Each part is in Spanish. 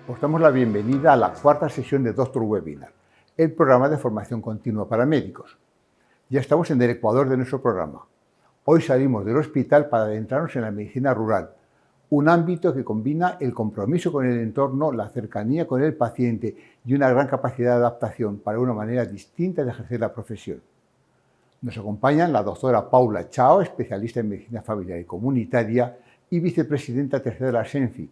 Os damos la bienvenida a la cuarta sesión de Doctor Webinar, el programa de formación continua para médicos. Ya estamos en el Ecuador de nuestro programa. Hoy salimos del hospital para adentrarnos en la medicina rural, un ámbito que combina el compromiso con el entorno, la cercanía con el paciente y una gran capacidad de adaptación para una manera distinta de ejercer la profesión. Nos acompañan la doctora Paula Chao, especialista en medicina familiar y comunitaria y vicepresidenta tercera de la SENFIC,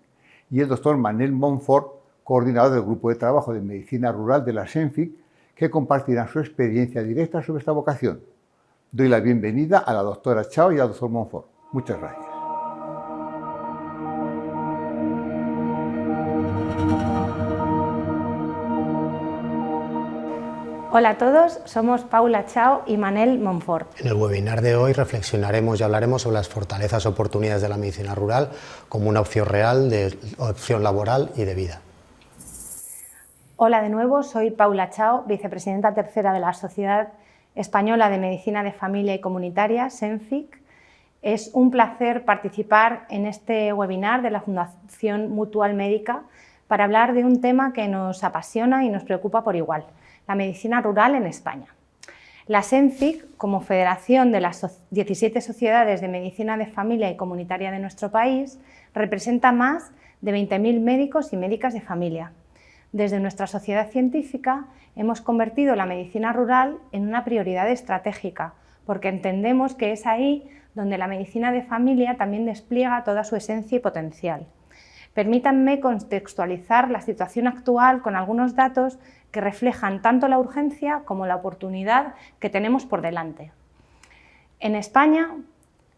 y el doctor Manel Montfort, coordinador del Grupo de Trabajo de Medicina Rural de la SENFIC, que compartirán su experiencia directa sobre esta vocación. Doy la bienvenida a la doctora Chao y al doctor Montfort. Muchas gracias. Hola a todos, somos Paula Chao y Manel Montfort. En el webinar de hoy reflexionaremos y hablaremos sobre las fortalezas y oportunidades de la medicina rural como una opción real de opción laboral y de vida. Hola de nuevo, soy Paula Chao, vicepresidenta tercera de la Sociedad Española de Medicina de Familia y Comunitaria, SENFIC. Es un placer participar en este webinar de la Fundación Mutual Médica para hablar de un tema que nos apasiona y nos preocupa por igual: la medicina rural en España. La SENFIC, como federación de las 17 sociedades de medicina de familia y comunitaria de nuestro país, representa más de 20.000 médicos y médicas de familia. Desde nuestra sociedad científica hemos convertido la medicina rural en una prioridad estratégica, porque entendemos que es ahí donde la medicina de familia también despliega toda su esencia y potencial. Permítanme contextualizar la situación actual con algunos datos que reflejan tanto la urgencia como la oportunidad que tenemos por delante. En España,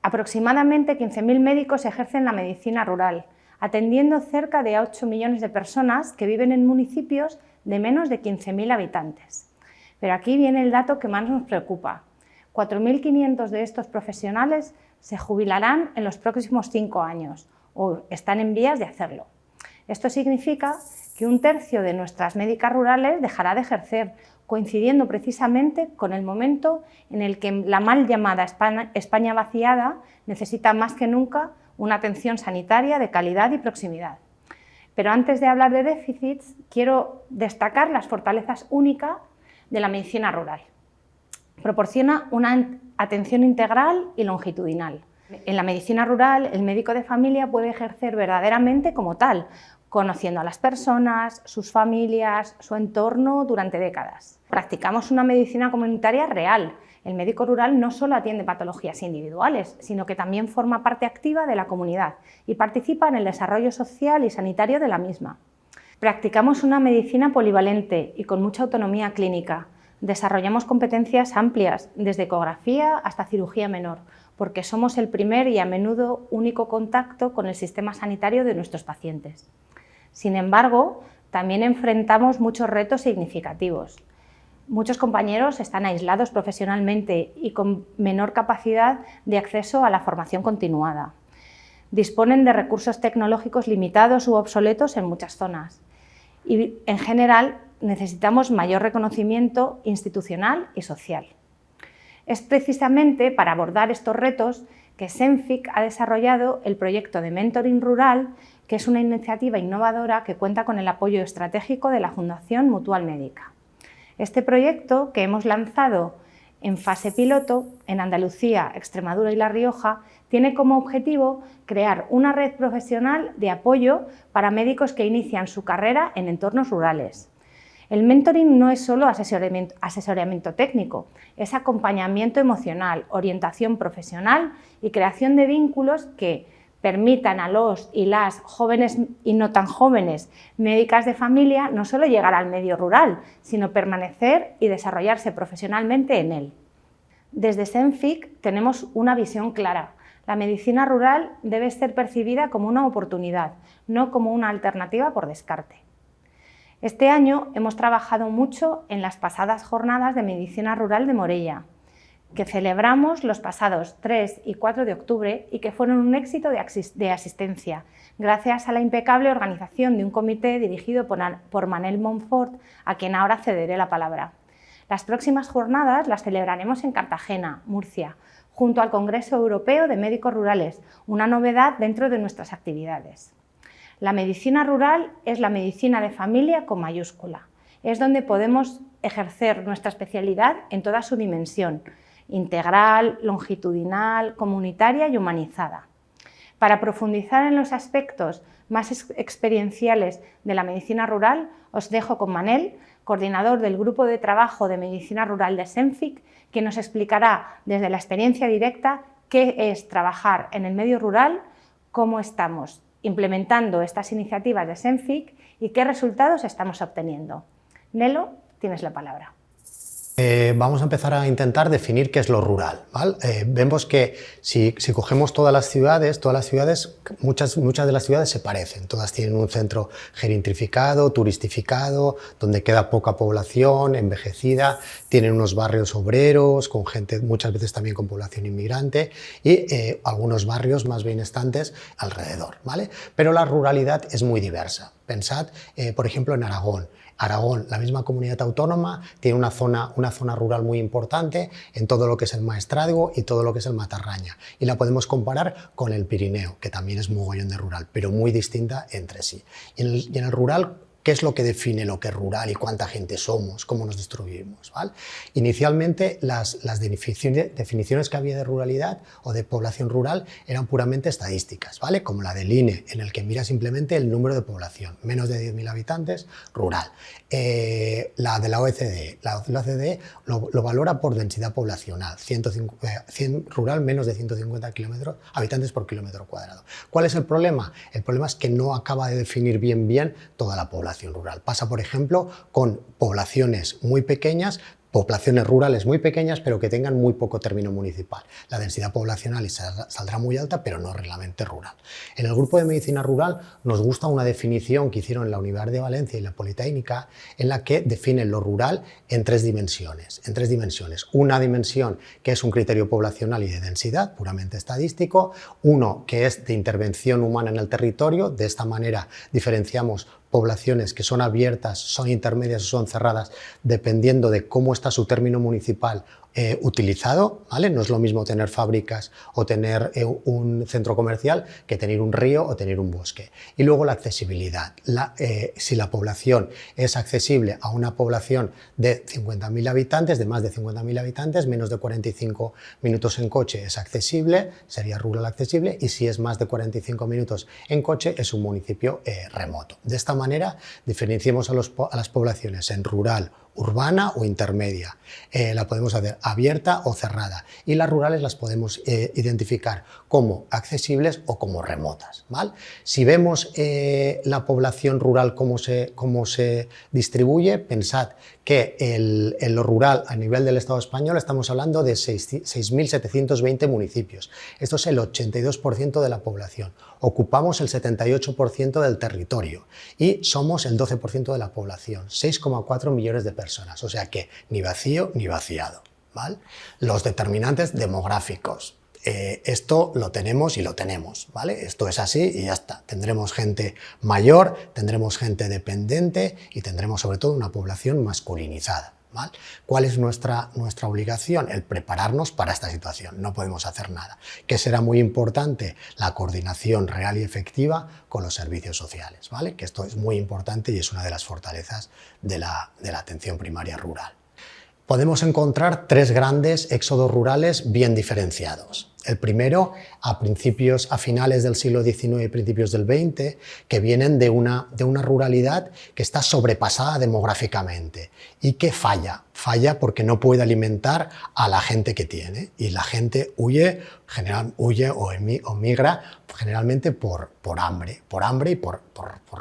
aproximadamente 15.000 médicos ejercen la medicina rural, atendiendo cerca de 8 millones de personas que viven en municipios de menos de 15.000 habitantes. Pero aquí viene el dato que más nos preocupa. 4.500 de estos profesionales se jubilarán en los próximos 5 años o están en vías de hacerlo. Esto significa que 1/3 de nuestras médicas rurales dejará de ejercer, coincidiendo precisamente con el momento en el que la mal llamada España vaciada necesita más que nunca una atención sanitaria de calidad y proximidad. Pero antes de hablar de déficits, quiero destacar las fortalezas únicas de la medicina rural. Proporciona una atención integral y longitudinal. En la medicina rural, el médico de familia puede ejercer verdaderamente como tal, conociendo a las personas, sus familias, su entorno durante décadas. Practicamos una medicina comunitaria real. El médico rural no solo atiende patologías individuales, sino que también forma parte activa de la comunidad y participa en el desarrollo social y sanitario de la misma. Practicamos una medicina polivalente y con mucha autonomía clínica. Desarrollamos competencias amplias, desde ecografía hasta cirugía menor, porque somos el primer y a menudo único contacto con el sistema sanitario de nuestros pacientes. Sin embargo, también enfrentamos muchos retos significativos. Muchos compañeros están aislados profesionalmente y con menor capacidad de acceso a la formación continuada. Disponen de recursos tecnológicos limitados u obsoletos en muchas zonas. Y, en general, necesitamos mayor reconocimiento institucional y social. Es precisamente para abordar estos retos que SENFIC ha desarrollado el proyecto de Mentoring Rural, que es una iniciativa innovadora que cuenta con el apoyo estratégico de la Fundación Mutual Médica. Este proyecto, que hemos lanzado en fase piloto en Andalucía, Extremadura y La Rioja, tiene como objetivo crear una red profesional de apoyo para médicos que inician su carrera en entornos rurales. El mentoring no es solo asesoramiento técnico, es acompañamiento emocional, orientación profesional y creación de vínculos que permitan a los y las jóvenes y no tan jóvenes médicas de familia no solo llegar al medio rural, sino permanecer y desarrollarse profesionalmente en él. Desde SENFIC tenemos una visión clara. La medicina rural debe ser percibida como una oportunidad, no como una alternativa por descarte. Este año hemos trabajado mucho en las pasadas jornadas de medicina rural de Morella, que celebramos los pasados 3 y 4 de octubre y que fueron un éxito de asistencia, gracias a la impecable organización de un comité dirigido por Manel Montfort, a quien ahora cederé la palabra. Las próximas jornadas las celebraremos en Cartagena, Murcia, junto al Congreso Europeo de Médicos Rurales, una novedad dentro de nuestras actividades. La medicina rural es la medicina de familia con mayúscula. Es donde podemos ejercer nuestra especialidad en toda su dimensión, integral, longitudinal, comunitaria y humanizada. Para profundizar en los aspectos más experienciales de la medicina rural, os dejo con Manel, coordinador del Grupo de Trabajo de Medicina Rural de SENFIC, que nos explicará desde la experiencia directa qué es trabajar en el medio rural, cómo estamos implementando estas iniciativas de SENFIC y qué resultados estamos obteniendo. Nelo, tienes la palabra. Vamos a empezar a intentar definir qué es lo rural, ¿vale? Vemos que si cogemos todas las ciudades, muchas de las ciudades se parecen, todas tienen un centro gentrificado, turistificado, donde queda poca población, envejecida, tienen unos barrios obreros, con gente muchas veces también con población inmigrante y algunos barrios más benestantes alrededor, ¿vale? Pero la ruralidad es muy diversa. Pensad, por ejemplo, en Aragón. Aragón, la misma comunidad autónoma, tiene una zona rural muy importante en todo lo que es el Maestrazgo y todo lo que es el Matarraña. Y la podemos comparar con el Pirineo, que también es mogollón de rural, pero muy distinta entre sí. Y en el rural, ¿qué es lo que define lo que es rural y cuánta gente somos, cómo nos distribuimos? ¿Vale? Inicialmente, las definiciones que había de ruralidad o de población rural eran puramente estadísticas, ¿vale? Como la del INE, en el que mira simplemente el número de población, menos de 10.000 habitantes, rural. La de la OECD, lo valora por densidad poblacional, rural menos de 150 habitantes por kilómetro cuadrado. ¿Cuál es el problema? El problema es que no acaba de definir bien toda la población rural. Pasa, por ejemplo, con poblaciones muy pequeñas poblaciones rurales muy pequeñas, pero que tengan muy poco término municipal. La densidad poblacional saldrá muy alta, pero no realmente rural. En el grupo de medicina rural nos gusta una definición que hicieron en la Universidad de Valencia y la Politécnica, en la que definen lo rural en tres dimensiones. Una dimensión que es un criterio poblacional y de densidad, puramente estadístico. Uno que es de intervención humana en el territorio. De esta manera diferenciamos poblaciones que son abiertas, son intermedias o son cerradas, dependiendo de cómo está su término municipal utilizado, ¿vale? No es lo mismo tener fábricas o tener un centro comercial que tener un río o tener un bosque. Y luego la accesibilidad. Si la población es accesible a una población de 50.000 habitantes, de más de 50.000 habitantes, menos de 45 minutos en coche es accesible, sería rural accesible, y si es más de 45 minutos en coche es un municipio remoto. De esta manera diferenciamos a las poblaciones en rural, urbana o intermedia. La podemos hacer abierta o cerrada, y las rurales las podemos identificar como accesibles o como remotas, ¿vale? Si vemos la población rural cómo se distribuye, pensad que en lo rural a nivel del Estado español estamos hablando de 6.720 municipios. Esto es el 82% de la población. Ocupamos el 78% del territorio y somos el 12% de la población, 6,4 millones de personas, o sea que ni vacío ni vaciado, ¿vale? Los determinantes demográficos. Esto lo tenemos y lo tenemos, ¿vale? Esto es así y ya está. Tendremos gente mayor, tendremos gente dependiente y tendremos sobre todo una población masculinizada, ¿vale? ¿Cuál es nuestra obligación? El prepararnos para esta situación. No podemos hacer nada. ¿Qué será muy importante? La coordinación real y efectiva con los servicios sociales, ¿vale? Que esto es muy importante y es una de las fortalezas de la atención primaria rural. Podemos encontrar tres grandes éxodos rurales bien diferenciados. El primero, a finales del siglo XIX y principios del XX, que vienen de una ruralidad que está sobrepasada demográficamente y que falla porque no puede alimentar a la gente que tiene, y la gente huye o migra generalmente por hambre y por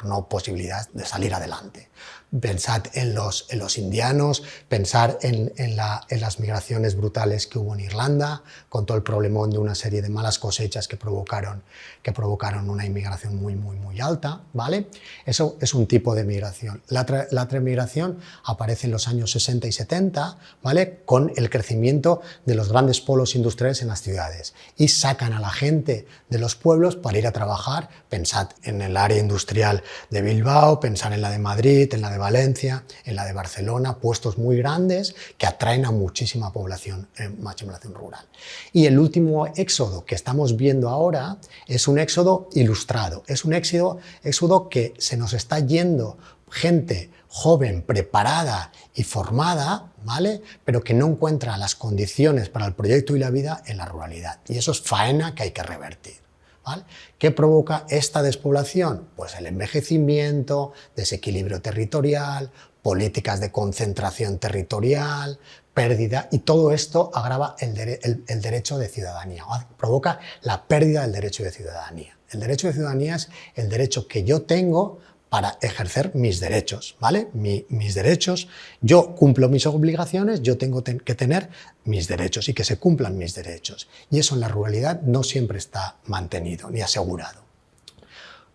no posibilidad de salir adelante. Pensad en los indianos, pensar en las migraciones brutales que hubo en Irlanda, con todo el problemón de una serie de malas cosechas que provocaron una inmigración muy alta, ¿vale? Eso es un tipo de migración. La otra migración aparece en los años 60 y 70, ¿vale? Con el crecimiento de los grandes polos industriales en las ciudades, y sacan a la gente de los pueblos para ir a trabajar. Pensad en el área industrial de Bilbao, pensad en la de Madrid, en la de Valencia, en la de Barcelona, puestos muy grandes que atraen a muchísima población rural. Y el último éxodo que estamos viendo ahora es un éxodo ilustrado, es un éxodo que se nos está yendo gente joven, preparada y formada, ¿vale? Pero que no encuentra las condiciones para el proyecto y la vida en la ruralidad. Y eso es faena que hay que revertir, ¿vale? ¿Qué provoca esta despoblación? Pues el envejecimiento, desequilibrio territorial, políticas de concentración territorial, pérdida, y todo esto agrava el derecho de ciudadanía, provoca la pérdida del derecho de ciudadanía. El derecho de ciudadanía es el derecho que yo tengo para ejercer mis derechos, ¿vale? Mis derechos, yo cumplo mis obligaciones, yo tengo que tener mis derechos y que se cumplan mis derechos. Y eso en la ruralidad no siempre está mantenido ni asegurado.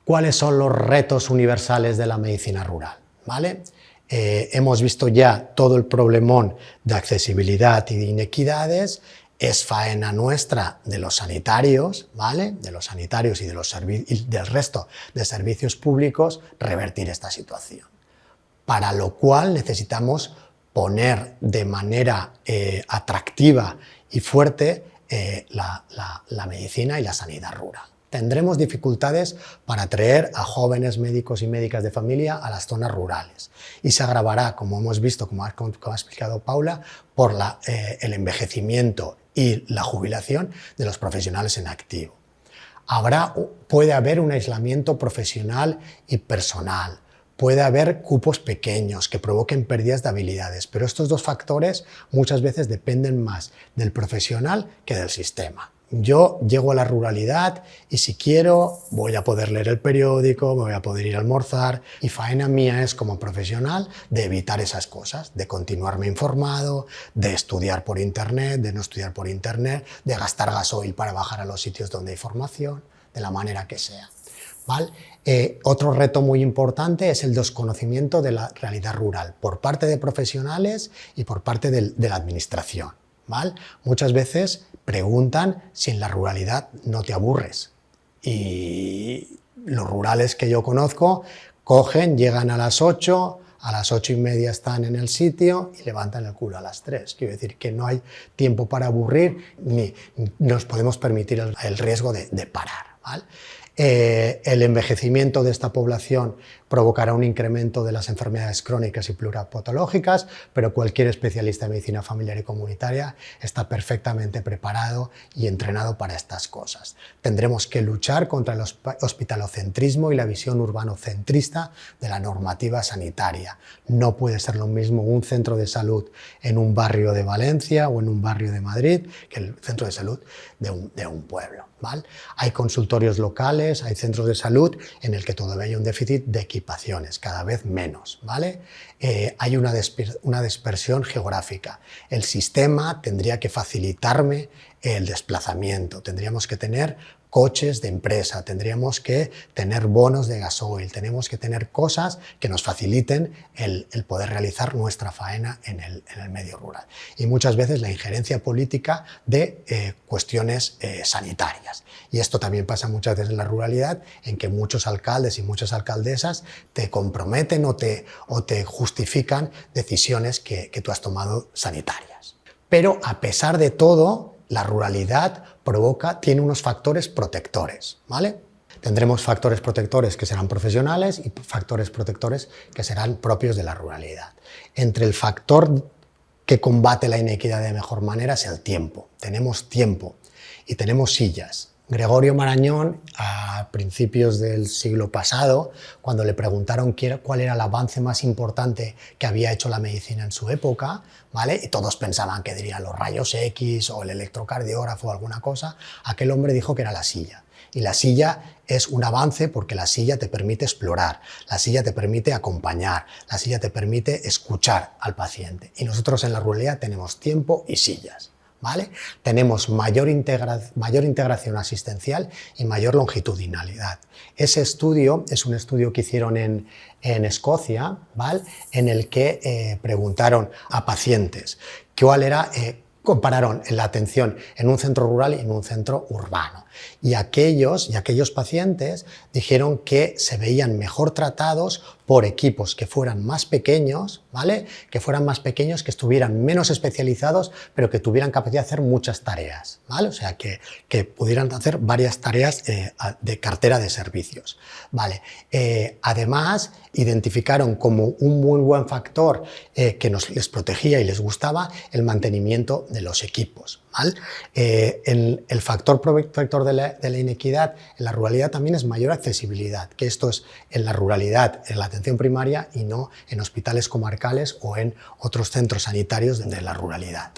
¿Cuáles son los retos universales de la medicina rural? ¿Vale? Hemos visto ya todo el problemón de accesibilidad y de inequidades. Es faena nuestra de los sanitarios, ¿vale? De los sanitarios y del resto de servicios públicos revertir esta situación. Para lo cual necesitamos poner de manera atractiva y fuerte la medicina y la sanidad rural. Tendremos dificultades para atraer a jóvenes médicos y médicas de familia a las zonas rurales, y se agravará, como hemos visto, como ha explicado Paula, por el envejecimiento y la jubilación de los profesionales en activo. Puede haber un aislamiento profesional y personal, puede haber cupos pequeños que provoquen pérdidas de habilidades, pero estos dos factores muchas veces dependen más del profesional que del sistema, yo llego a la ruralidad y si quiero voy a poder leer el periódico, me voy a poder ir a almorzar, y faena mía es como profesional de evitar esas cosas, de continuarme informado, de estudiar por internet, de no estudiar por internet, de gastar gasoil para bajar a los sitios donde hay formación, de la manera que sea, ¿vale? Otro reto muy importante es el desconocimiento de la realidad rural por parte de profesionales y por parte de la administración, ¿vale? Muchas veces preguntan si en la ruralidad no te aburres, y los rurales que yo conozco cogen, llegan a las 8, a las 8:30 están en el sitio y levantan el culo a las 3. Quiero decir que no hay tiempo para aburrir ni nos podemos permitir el riesgo de parar, ¿vale? El envejecimiento de esta población provocará un incremento de las enfermedades crónicas y pluripatológicas, pero cualquier especialista en medicina familiar y comunitaria está perfectamente preparado y entrenado para estas cosas. Tendremos que luchar contra el hospitalocentrismo y la visión urbanocentrista de la normativa sanitaria. No puede ser lo mismo un centro de salud en un barrio de Valencia o en un barrio de Madrid que el centro de salud de un pueblo, ¿vale? Hay consultorios locales, hay centros de salud en el que todavía hay un déficit de equipaciones, cada vez menos, ¿vale? Hay una dispersión geográfica. El sistema tendría que facilitarme el desplazamiento, tendríamos que tener coches de empresa, tendríamos que tener bonos de gasoil, tenemos que tener cosas que nos faciliten el poder realizar nuestra faena en el medio rural. Y muchas veces la injerencia política de cuestiones sanitarias. Y esto también pasa muchas veces en la ruralidad, en que muchos alcaldes y muchas alcaldesas te comprometen o te justifican decisiones que tú has tomado sanitarias. Pero a pesar de todo, la ruralidad tiene unos factores protectores, ¿vale? Tendremos factores protectores que serán profesionales y factores protectores que serán propios de la ruralidad. Entre el factor que combate la inequidad de mejor manera es el tiempo. Tenemos tiempo y tenemos sillas. Gregorio Marañón, a principios del siglo pasado, cuando le preguntaron cuál era el avance más importante que había hecho la medicina en su época, ¿vale? Y todos pensaban que dirían los rayos X o el electrocardiógrafo o alguna cosa, aquel hombre dijo que era la silla. Y la silla es un avance porque la silla te permite explorar, la silla te permite acompañar, la silla te permite escuchar al paciente. Y nosotros en la ruralidad tenemos tiempo y sillas, ¿vale? Tenemos mayor integración asistencial y mayor longitudinalidad. Ese estudio es un estudio que hicieron en Escocia, ¿vale? En el que preguntaron a pacientes cuál era, compararon la atención en un centro rural y en un centro urbano. Y aquellos pacientes dijeron que se veían mejor tratados por equipos que fueran más pequeños, ¿vale? Que fueran más pequeños, que estuvieran menos especializados, pero que tuvieran capacidad de hacer muchas tareas, ¿vale? O sea, que pudieran hacer varias tareas de cartera de servicios, ¿vale? Además, identificaron como un muy buen factor que les protegía y les gustaba el mantenimiento de los equipos, ¿vale? El factor protector de la inequidad en la ruralidad también es mayor accesibilidad, que esto es en la ruralidad, en la atención primaria y no en hospitales comarcales o en otros centros sanitarios de la ruralidad.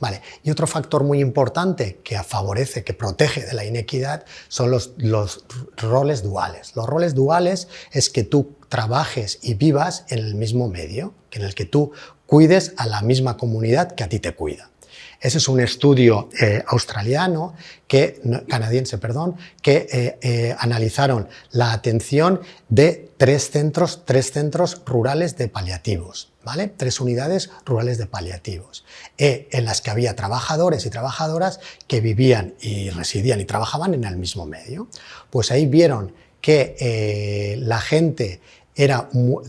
Vale. Y otro factor muy importante que favorece, que protege de la inequidad son los roles duales. Los roles duales es que tú trabajes y vivas en el mismo medio, en el que tú cuides a la misma comunidad que a ti te cuida. Ese es un estudio canadiense, que analizaron la atención de tres centros rurales de paliativos, ¿vale? 3 unidades rurales de paliativos, en las que había trabajadores y trabajadoras que vivían y residían y trabajaban en el mismo medio. Pues ahí vieron que la gente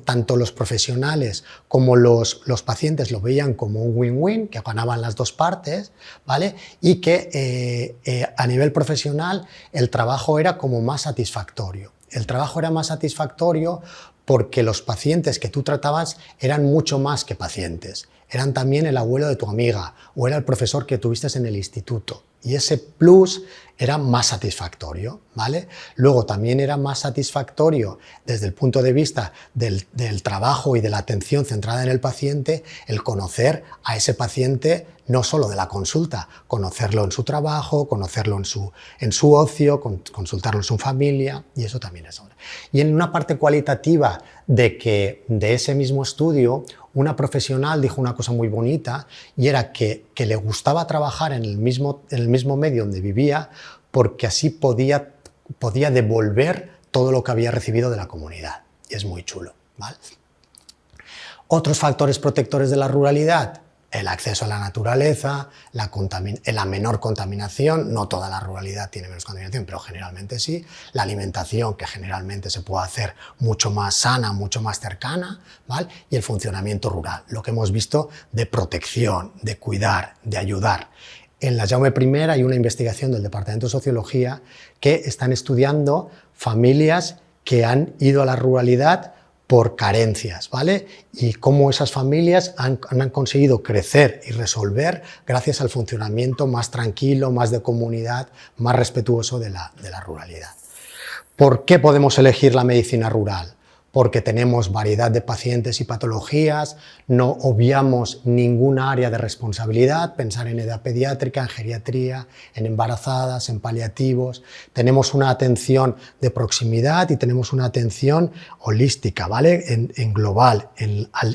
tanto los profesionales como los pacientes lo veían como un win-win, que ganaban las dos partes, ¿vale? Y que a nivel profesional el trabajo era como más satisfactorio. El trabajo era más satisfactorio porque los pacientes que tú tratabas eran mucho más que pacientes. Eran también el abuelo de tu amiga o era el profesor que tuviste en el instituto. y ese plus era más satisfactorio, ¿vale? Luego también era más satisfactorio desde el punto de vista del trabajo y de la atención centrada en el paciente, el conocer a ese paciente no solo de la consulta, conocerlo en su trabajo, conocerlo en su ocio, consultarlo en su familia, y eso también es ahora. Y en una parte cualitativa de ese mismo estudio, una profesional dijo una cosa muy bonita, y era que le gustaba trabajar en el mismo medio donde vivía, porque así podía devolver todo lo que había recibido de la comunidad. Y es muy chulo, ¿vale? Otros factores protectores de la ruralidad: el acceso a la naturaleza, la menor contaminación, no toda la ruralidad tiene menos contaminación, pero generalmente sí, la alimentación, que generalmente se puede hacer mucho más sana, mucho más cercana, ¿vale? Y el funcionamiento rural, lo que hemos visto de protección, de cuidar, de ayudar. En la Jaume I hay una investigación del Departamento de Sociología que están estudiando familias que han ido a la ruralidad por carencias, ¿vale? Y cómo esas familias han conseguido crecer y resolver gracias al funcionamiento más tranquilo, más de comunidad, más respetuoso de la ruralidad. ¿Por qué podemos elegir la medicina rural? Porque tenemos variedad de pacientes y patologías, no obviamos ninguna área de responsabilidad, pensar en edad pediátrica, en geriatría, en embarazadas, en paliativos. Tenemos una atención de proximidad y tenemos una atención holística, ¿vale? En global,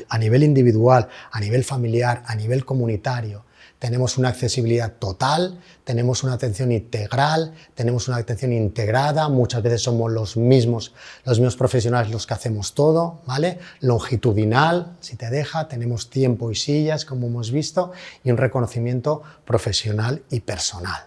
a nivel individual, a nivel familiar, a nivel comunitario. Tenemos una accesibilidad total, tenemos una atención integral, tenemos una atención integrada, muchas veces somos los mismos profesionales los que hacemos todo, ¿vale? Longitudinal, si te deja, tenemos tiempo y sillas, como hemos visto, y un reconocimiento profesional y personal.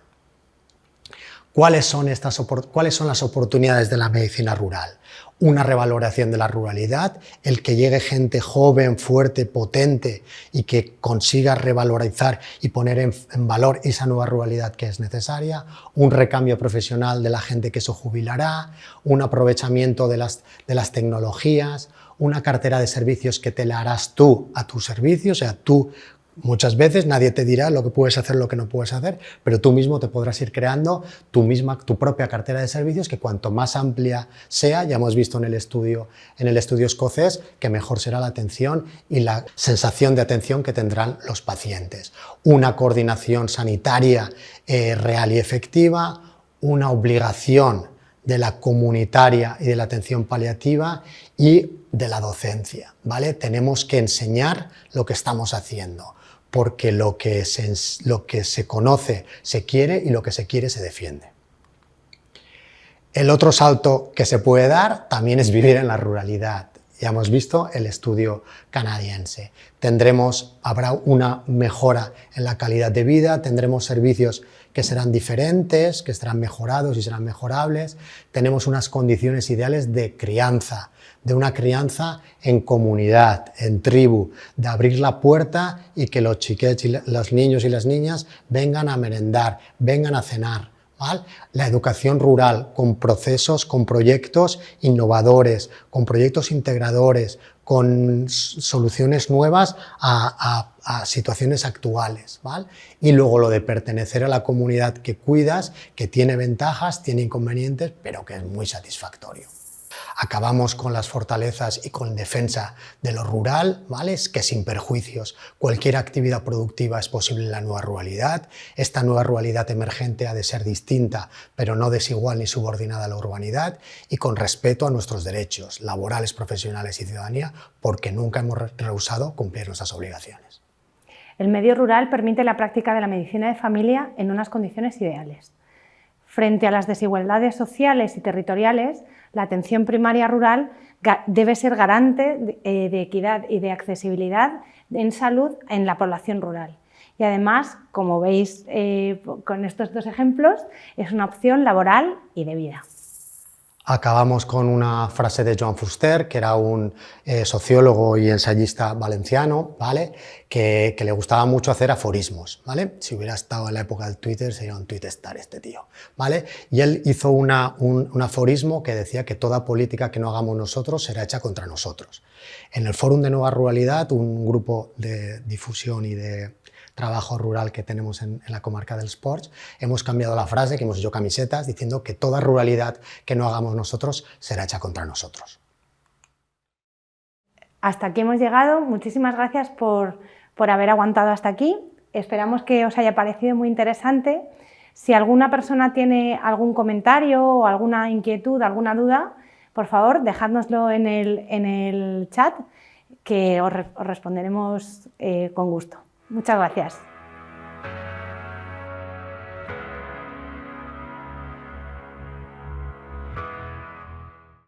¿Cuáles son las oportunidades de la medicina rural? Una revaloración de la ruralidad, el que llegue gente joven, fuerte, potente y que consiga revalorizar y poner en valor esa nueva ruralidad que es necesaria, un recambio profesional de la gente que se jubilará, un aprovechamiento de las tecnologías, una cartera de servicios que te la harás tú a tu servicio, o sea, tú. Muchas veces nadie te dirá lo que puedes hacer, lo que no puedes hacer, pero tú mismo te podrás ir creando tu propia cartera de servicios, que cuanto más amplia sea, ya hemos visto en el estudio escocés, que mejor será la atención y la sensación de atención que tendrán los pacientes. Una coordinación sanitaria real y efectiva, una obligación de la comunitaria y de la atención paliativa y de la docencia, ¿vale? Tenemos que enseñar lo que estamos haciendo, porque lo que se conoce se quiere y lo que se quiere se defiende. El otro salto que se puede dar también es vivir en la ruralidad. Ya hemos visto el estudio canadiense. Habrá una mejora en la calidad de vida, tendremos servicios que serán diferentes, que estarán mejorados y serán mejorables. Tenemos unas condiciones ideales de crianza, de una crianza en comunidad, en tribu, de abrir la puerta y que los chiquets y los niños y las niñas vengan a merendar, vengan a cenar, ¿vale? La educación rural con procesos, con proyectos innovadores, con proyectos integradores, con soluciones nuevas a situaciones actuales, ¿vale? Y luego lo de pertenecer a la comunidad que cuidas, que tiene ventajas, tiene inconvenientes, pero que es muy satisfactorio. Acabamos con las fortalezas y con defensa de lo rural, ¿vale? Es que sin perjuicios cualquier actividad productiva es posible en la nueva ruralidad. Esta nueva ruralidad emergente ha de ser distinta, pero no desigual ni subordinada a la urbanidad, y con respeto a nuestros derechos laborales, profesionales y ciudadanía, porque nunca hemos rehusado cumplir nuestras obligaciones. El medio rural permite la práctica de la medicina de familia en unas condiciones ideales. Frente a las desigualdades sociales y territoriales, la atención primaria rural debe ser garante de equidad y de accesibilidad en salud en la población rural. Y además, como veis con estos dos ejemplos, es una opción laboral y de vida. Acabamos con una frase de Joan Fuster, que era un sociólogo y ensayista valenciano, ¿vale? Que le gustaba mucho hacer aforismos, ¿vale? Si hubiera estado en la época del Twitter, sería un tuitestar este tío, ¿vale? Y él hizo un aforismo que decía que toda política que no hagamos nosotros será hecha contra nosotros. En el Fórum de Nueva Ruralidad, un grupo de difusión y de trabajo rural que tenemos en la comarca del Sports. Hemos cambiado la frase, que hemos hecho camisetas, diciendo que toda ruralidad que no hagamos nosotros será hecha contra nosotros. Hasta aquí hemos llegado. Muchísimas gracias por haber aguantado hasta aquí. Esperamos que os haya parecido muy interesante. Si alguna persona tiene algún comentario o alguna inquietud, alguna duda, por favor, dejádnoslo en el chat, que os responderemos con gusto. Muchas gracias.